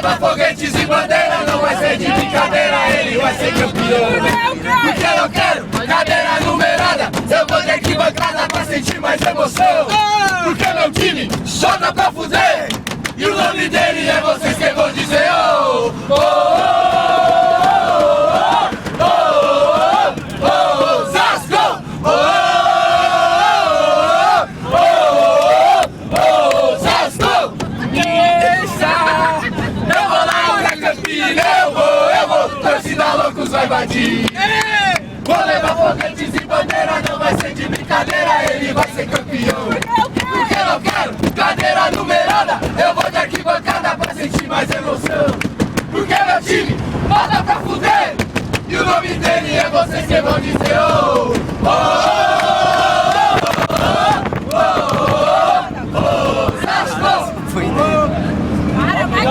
levar foguetes e bandeira, não vai ser de brincadeira, ele vai ser campeão. Porque eu não quero cadeira numerada, eu vou de arquibancada pra sentir mais emoção. Porque meu time joga pra fuder, e o nome dele é vocês que vão dizer oh, oh, oh, oh, oh, oh, Zasco! Oh, oh, oh, oh, Zasco! Deixa! Eu vou lá pra Campinas, eu vou, torcida loucos vai invadir. Vou levar foguetes e bandeira, não vai ser de brincadeira, ele vai ser campeão. Porque eu não quero cadeira numerada, eu vou de arquibancada pra sentir mais emoção. Porque meu time bota pra fuder, e o nome dele é vocês que vão dizer oh, oh.